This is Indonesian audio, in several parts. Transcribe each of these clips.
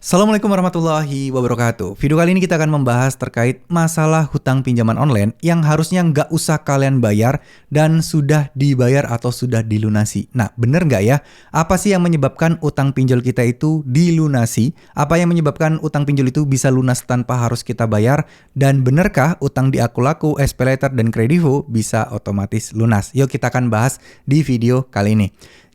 Assalamualaikum warahmatullahi wabarakatuh. Video kali ini kita akan membahas terkait masalah hutang pinjaman online yang harusnya nggak usah kalian bayar dan sudah dibayar atau sudah dilunasi. Nah, bener nggak ya? Apa sih yang menyebabkan utang pinjol kita itu dilunasi? Apa yang menyebabkan utang pinjol itu bisa lunas tanpa harus kita bayar? Dan benerkah utang di Akulaku, SPayLater, dan Kredivo bisa otomatis lunas? Yuk kita akan bahas di video kali ini.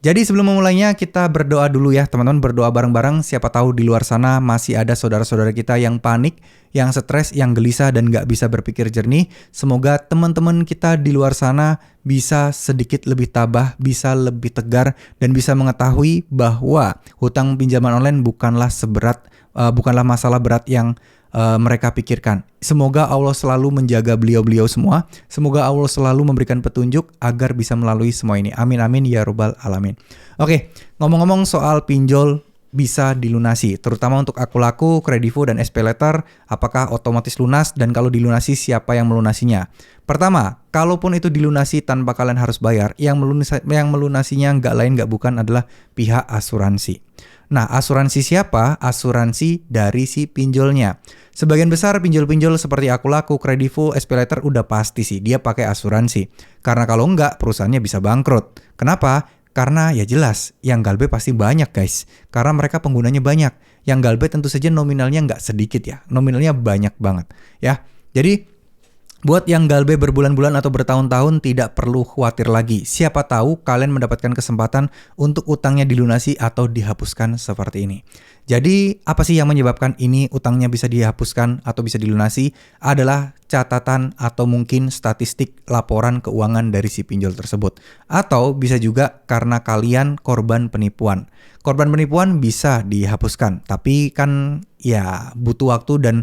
Jadi sebelum memulainya kita berdoa dulu ya teman-teman, berdoa bareng-bareng. Siapa tahu di luar sana masih ada saudara-saudara kita yang panik, yang stres, yang gelisah dan gak bisa berpikir jernih. Semoga teman-teman kita di luar sana bisa sedikit lebih tabah, bisa lebih tegar dan bisa mengetahui bahwa hutang pinjaman online bukanlah masalah berat yang mereka pikirkan. Semoga Allah selalu menjaga beliau-beliau semua. Semoga Allah selalu memberikan petunjuk agar bisa melalui semua ini. Amin amin ya rabbal alamin. Oke, ngomong-ngomong soal pinjol bisa dilunasi, terutama untuk Akulaku, Kredivo, dan SPayLater, apakah otomatis lunas dan kalau dilunasi siapa yang melunasinya? Pertama, kalaupun itu dilunasi tanpa kalian harus bayar, yang melunasinya nggak lain nggak bukan adalah pihak asuransi. Nah, asuransi siapa? Asuransi dari si pinjolnya. Sebagian besar pinjol-pinjol seperti Akulaku, Kredivo, SPayLater udah pasti sih dia pakai asuransi. Karena kalau enggak, perusahaannya bisa bangkrut. Kenapa? Karena ya jelas, yang galbe pasti banyak guys. Karena mereka penggunanya banyak. Yang galbe tentu saja nominalnya nggak sedikit ya. Nominalnya banyak banget ya. Jadi buat yang galbe berbulan-bulan atau bertahun-tahun tidak perlu khawatir lagi. Siapa tahu kalian mendapatkan kesempatan untuk utangnya dilunasi atau dihapuskan seperti ini. Jadi apa sih yang menyebabkan ini utangnya bisa dihapuskan atau bisa dilunasi? Adalah catatan atau mungkin statistik laporan keuangan dari si pinjol tersebut. Atau bisa juga karena kalian korban penipuan. Korban penipuan bisa dihapuskan, tapi kan ya butuh waktu dan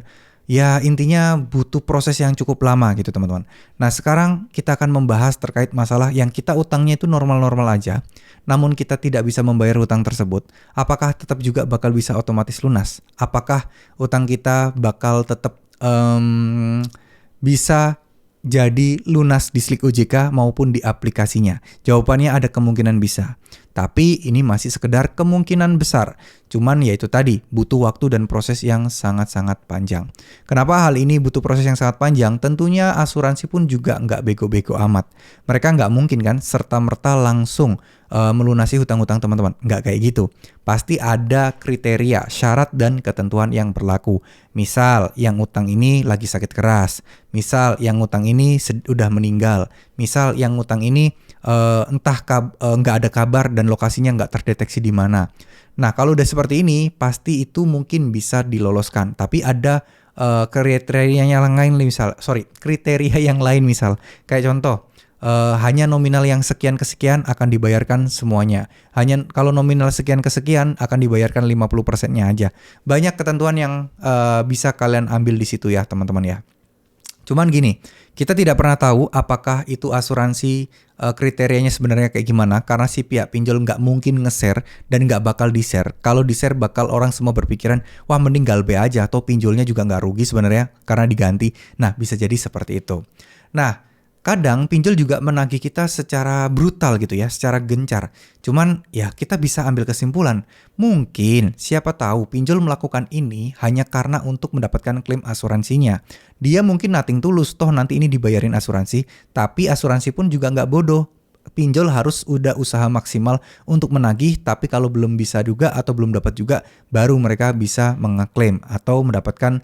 ya intinya butuh proses yang cukup lama gitu teman-teman. Nah sekarang kita akan membahas terkait masalah yang kita utangnya itu normal-normal aja, namun kita tidak bisa membayar hutang tersebut. Apakah tetap juga bakal bisa otomatis lunas? Apakah utang kita bakal tetap bisa jadi lunas di Slik OJK maupun di aplikasinya? Jawabannya ada kemungkinan bisa. Tapi ini masih sekedar kemungkinan besar. Cuman ya itu tadi, butuh waktu dan proses yang sangat-sangat panjang. Kenapa hal ini butuh proses yang sangat panjang? Tentunya asuransi pun juga nggak bego-bego amat. Mereka nggak mungkin kan serta-merta langsung melunasi hutang-hutang teman-teman. Nggak kayak gitu. Pasti ada kriteria, syarat, dan ketentuan yang berlaku. Misal, yang utang ini lagi sakit keras. Misal, yang utang ini udah meninggal. Misal, yang utang ini nggak ada kabar dan lokasinya nggak terdeteksi di mana. Nah, kalau udah seperti ini, pasti itu mungkin bisa diloloskan. Tapi ada kriteria yang lain, misal kayak contoh. Hanya nominal yang sekian kesekian akan dibayarkan semuanya. Hanya kalau nominal sekian kesekian akan dibayarkan 50%-nya aja. Banyak ketentuan yang bisa kalian ambil di situ ya, teman-teman ya. Cuman gini, kita tidak pernah tahu apakah itu asuransi kriterianya sebenarnya kayak gimana, karena si pihak pinjol nggak mungkin nge-share dan nggak bakal di-share. Kalau di-share bakal orang semua berpikiran, wah mending galbe aja atau pinjolnya juga nggak rugi sebenarnya karena diganti. Nah, bisa jadi seperti itu. Nah, kadang pinjol juga menagih kita secara brutal gitu ya, secara gencar. Cuman ya kita bisa ambil kesimpulan, mungkin siapa tahu pinjol melakukan ini hanya karena untuk mendapatkan klaim asuransinya. Dia mungkin nothing tulus, toh nanti ini dibayarin asuransi, tapi asuransi pun juga nggak bodoh. Pinjol harus udah usaha maksimal untuk menagih, tapi kalau belum bisa juga atau belum dapat juga, baru mereka bisa mengeklaim atau mendapatkan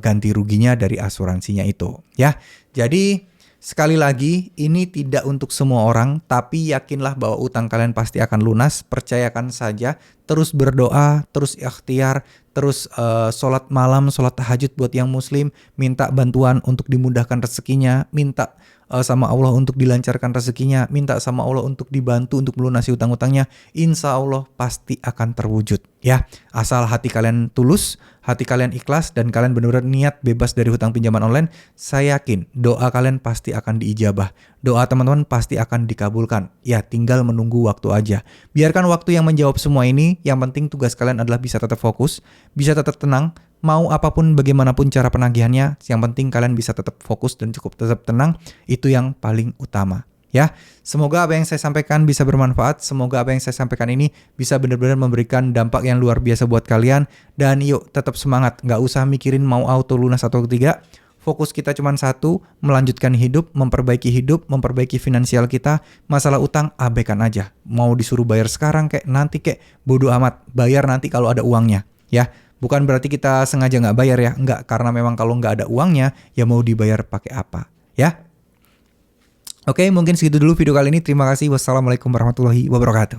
ganti ruginya dari asuransinya itu. Ya, jadi sekali lagi, ini tidak untuk semua orang, tapi yakinlah bahwa utang kalian pasti akan lunas. Percayakan saja, terus berdoa, terus ikhtiar, terus sholat malam, sholat tahajud buat yang muslim, minta bantuan untuk dimudahkan rezekinya, minta sama Allah untuk dilancarkan rezekinya, minta sama Allah untuk dibantu untuk melunasi utang-utangnya. Insya Allah pasti akan terwujud ya. Asal hati kalian tulus, hati kalian ikhlas, dan kalian benar-benar niat bebas dari hutang pinjaman online, saya yakin doa kalian pasti akan diijabah. Doa teman-teman pasti akan dikabulkan. Ya, tinggal menunggu waktu aja. Biarkan waktu yang menjawab semua ini. Yang penting tugas kalian adalah bisa tetap fokus, bisa tetap tenang. Mau apapun bagaimanapun cara penagihannya, yang penting kalian bisa tetap fokus dan cukup tetap tenang. Itu yang paling utama. Ya, semoga apa yang saya sampaikan bisa bermanfaat. Semoga apa yang saya sampaikan ini bisa benar-benar memberikan dampak yang luar biasa buat kalian. Dan yuk tetap semangat, nggak usah mikirin mau auto lunas atau tidak. Fokus kita cuma satu, melanjutkan hidup, memperbaiki finansial kita. Masalah utang, abaikan aja. Mau disuruh bayar sekarang kayak nanti kayak bodo amat. Bayar nanti kalau ada uangnya. Ya, bukan berarti kita sengaja nggak bayar ya. Nggak, karena memang kalau nggak ada uangnya, ya mau dibayar pakai apa. Ya. Oke, mungkin segitu dulu video kali ini. Terima kasih. Wassalamualaikum warahmatullahi wabarakatuh.